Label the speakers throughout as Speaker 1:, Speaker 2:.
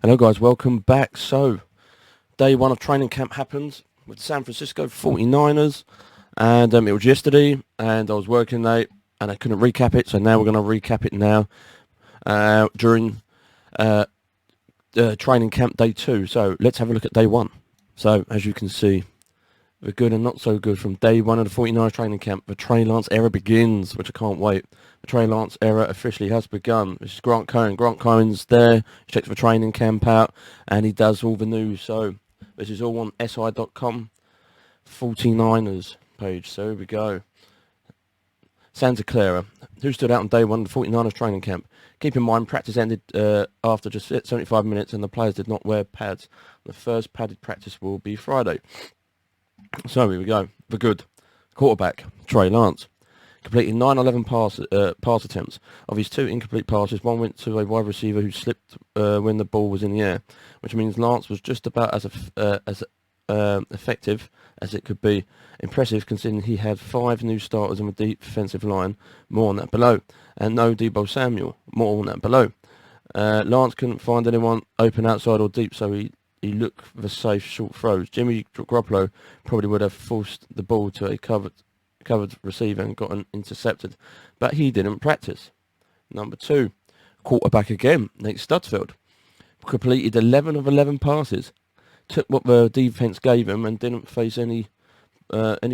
Speaker 1: Hello guys, welcome back. So, day one of training camp happened with the San Francisco 49ers, and it was yesterday, and I was working late, and I couldn't recap it, so now we're going to recap it now during training camp day 2. So, let's have a look at day 1. So, as you can see, the good and not so good from day 1 of the 49ers training camp. The Trey Lance era begins, which I can't wait. The Trey Lance era officially has begun. This is Grant Cohen. Grant Cohen's there. He checks the training camp out, and he does all the news. So this is all on si.com 49ers page. So here we go. Santa Clara. Who stood out on day 1 of the 49ers training camp? Keep in mind, practice ended after just 75 minutes, and the players did not wear pads. The first padded practice will be Friday. So here we go. The good quarterback, Trey Lance, completed 9-11 pass attempts. Of his 2 incomplete passes, one went to a wide receiver who slipped when the ball was in the air, which means Lance was just about as effective as it could be. Impressive considering he had 5 new starters on the defensive line, more on that below, and no Deebo Samuel, more on that below. Lance couldn't find anyone open outside or deep, so he looked for the safe short throws. Jimmy Garoppolo probably would have forced the ball to a covered receiver and gotten intercepted, but he didn't practice. Number 2, quarterback again, Nate Studfield, completed 11 of 11 passes, took what the defense gave him and didn't face any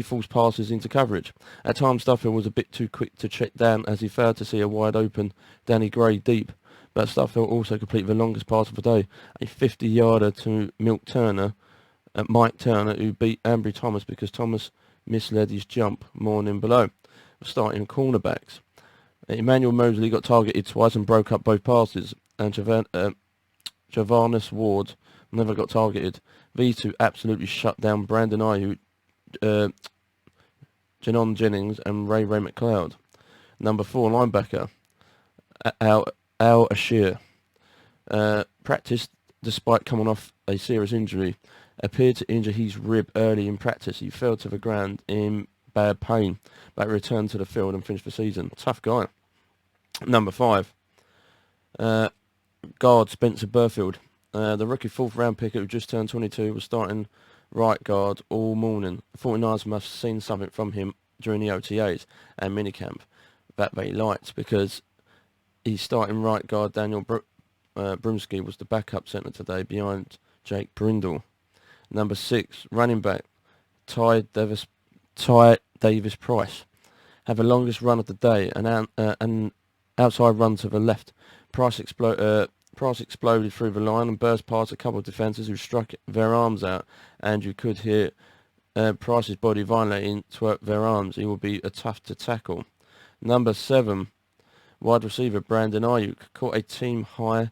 Speaker 1: false passes into coverage. At times, Studfield was a bit too quick to check down as he failed to see a wide open Danny Gray deep. But Studfield also completed the longest pass of the day, a 50-yarder to Mike Turner, who beat Ambry Thomas because Thomas misled his jump, more in below. Starting cornerbacks. Emmanuel Mosley got targeted twice and broke up both passes, and Javanis Ward never got targeted. These 2 absolutely shut down Brandon Ayuk, Janon Jennings, and Ray McLeod. Number 4, linebacker, Al Ashir, practiced despite coming off a serious injury. Appeared to injure his rib early in practice. He fell to the ground in bad pain, but returned to the field and finished the season. Tough guy. Number 5, guard Spencer Burfield. The rookie 4th round pick who just turned 22 was starting right guard all morning. The 49ers must have seen something from him during the OTAs and minicamp that they liked, because he's starting right guard Daniel Brumsky was the backup center today behind Jake Brindle. Number 6, running back Ty Davis Price had the longest run of the day, an outside run to the left. Price exploded through the line and burst past a couple of defenders who struck their arms out, and you could hear Price's body violating twerk their arms. He will be tough to tackle. Number 7, wide receiver Brandon Ayuk caught a team high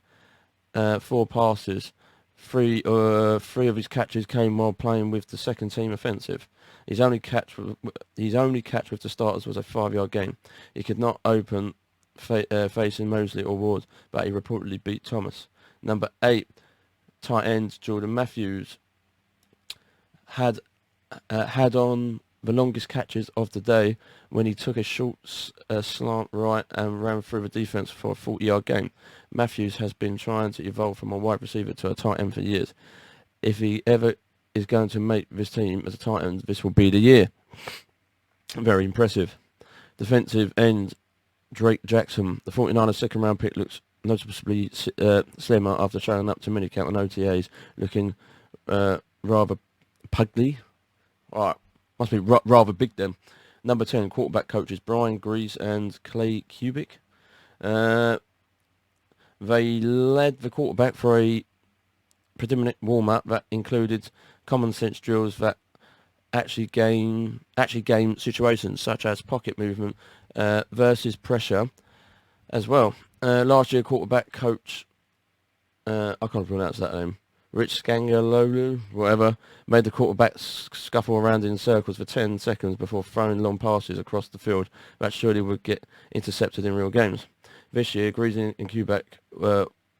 Speaker 1: 4 passes. 3 of his catches came while playing with the second team offensive. His only catch with the starters was a 5-yard gain. He could not open facing Mosley or Ward, but he reportedly beat Thomas. Number 8, tight end Jordan Matthews had on the longest catches of the day when he took a short slant right and ran through the defense for a 40-yard gain. Matthews has been trying to evolve from a wide receiver to a tight end for years. If he ever is going to make this team as a tight end, this will be the year. Very impressive. Defensive end Drake Jackson, the 49ers second round pick, looks noticeably slimmer after showing up to minicamp and OTAs, looking rather pugly. Alright, must be rather big then. Number 10, quarterback coaches Brian Grease and Clay Kubik. They led the quarterback for a predominant warm-up that included common sense drills that actually game situations such as pocket movement versus pressure as well. Last year quarterback coach, I can't pronounce that name, Rich Scangalolu, whatever, made the quarterback scuffle around in circles for 10 seconds before throwing long passes across the field that surely would get intercepted in real games. This year, Grease and Kubik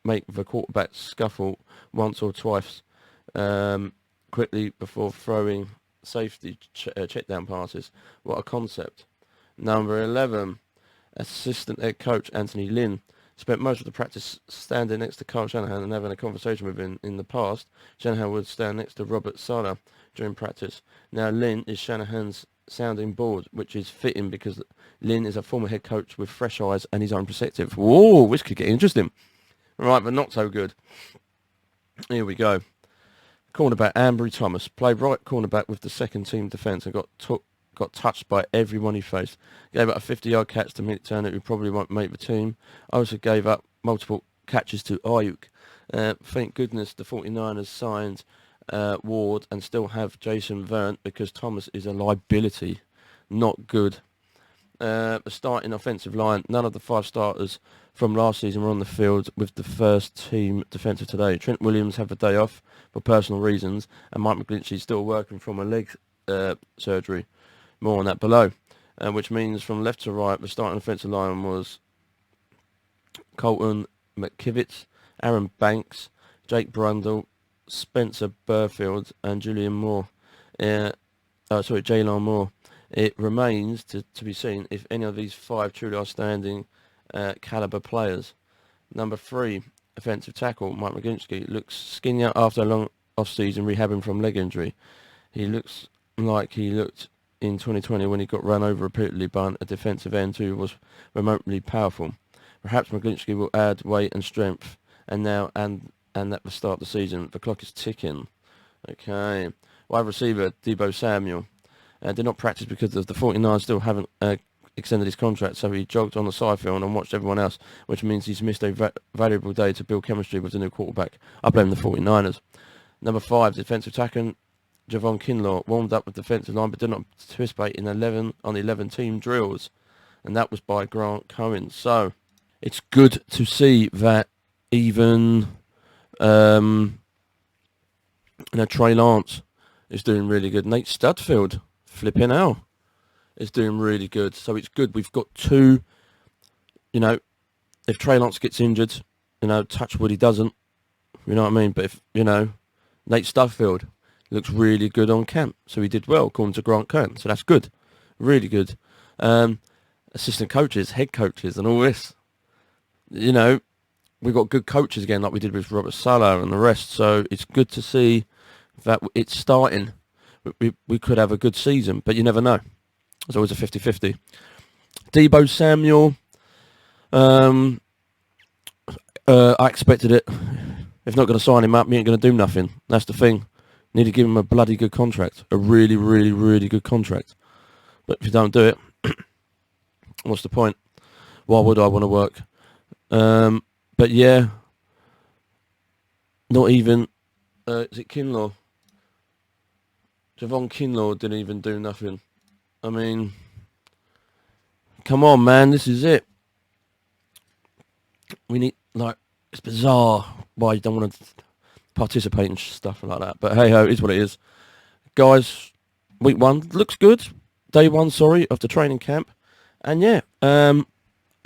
Speaker 1: make the quarterback scuffle once or twice quickly before throwing safety check down passes. What a concept. Number 11, assistant head coach Anthony Lynn. Spent most of the practice standing next to Carl Shanahan and having a conversation with him. In the past, Shanahan would stand next to Robert Sala during practice. Now Lynn is Shanahan's sounding board, which is fitting because Lynn is a former head coach with fresh eyes and his own perspective. Whoa, this could get interesting. Right, but not so good. Here we go. Cornerback Ambry Thomas played right cornerback with the second team defence and got touched by everyone he faced. Gave up a 50-yard catch to Mick Turner, who probably won't make the team. Also gave up multiple catches to Ayuk. Thank goodness the 49ers signed Ward and still have Jason Verrett because Thomas is a liability. Not good. The starting offensive line, none of the 5 starters from last season were on the field with the first team defensive today. Trent Williams had the day off for personal reasons, and Mike McGlinchey is still working from a leg surgery. More on that below. Which means from left to right, the starting offensive line was Colton McKivitz, Aaron Banks, Jake Brundle, Spencer Burfield, and Julian Moore. Jaylon Moore. It remains to be seen if any of these 5 truly outstanding caliber players. Number 3, offensive tackle Mike McGlinchey looks skinnier after a long off-season rehabbing from leg injury. He looks like he looked in 2020 when he got run over repeatedly by a defensive end who was remotely powerful. Perhaps McGlinchey will add weight and strength, and at the start of the season. The clock is ticking. Okay. Wide receiver Deebo Samuel did not practice because of the 49ers still haven't extended his contract, so he jogged on the side field and watched everyone else, which means he's missed a valuable day to build chemistry with the new quarterback. I blame the 49ers. Number 5, defensive tackle Javon Kinlaw warmed up with the defensive line but did not participate in 11 team drills, and that was by Grant Cohen. So it's good to see that even Trey Lance is doing really good. Nate Studfield, flipping hell, is doing really good. So it's good. We've got 2, if Trey Lance gets injured, touch wood he doesn't, you know what I mean? But if, Nate Studfield looks really good on camp. So he did well, according to Grant Cohen. So that's good. Really good. Assistant coaches, head coaches, and all this. We've got good coaches again, like we did with Robert Sala and the rest. So it's good to see that it's starting. We could have a good season, but you never know. It's always a 50-50. Deebo Samuel, I expected it. If not going to sign him up, he ain't going to do nothing. That's the thing. Need to give him a bloody good contract. A really, really, really good contract. But if you don't do it, what's the point? Why would I want to work? But yeah, not even, is it Kinlaw? Javon Kinlaw didn't even do nothing. I mean, come on, man, this is it. We need, it's bizarre why you don't want to participate in stuff like that. But hey-ho, it is what it is. Guys, week 1 looks good. Day 1, of the training camp. And yeah, I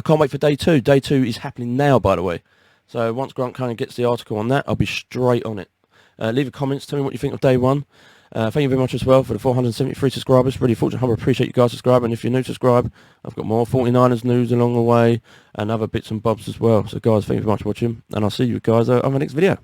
Speaker 1: can't wait for day 2. Day 2 is happening now, by the way. So once Grant kind of gets the article on that, I'll be straight on it. Leave a comments, tell me what you think of day 1. Thank you very much as well for the 473 subscribers. Really fortunate, humble, appreciate you guys subscribing. If you're new, subscribe. I've got more 49ers news along the way and other bits and bobs as well. So guys, thank you very much for watching, and I'll see you guys on the next video.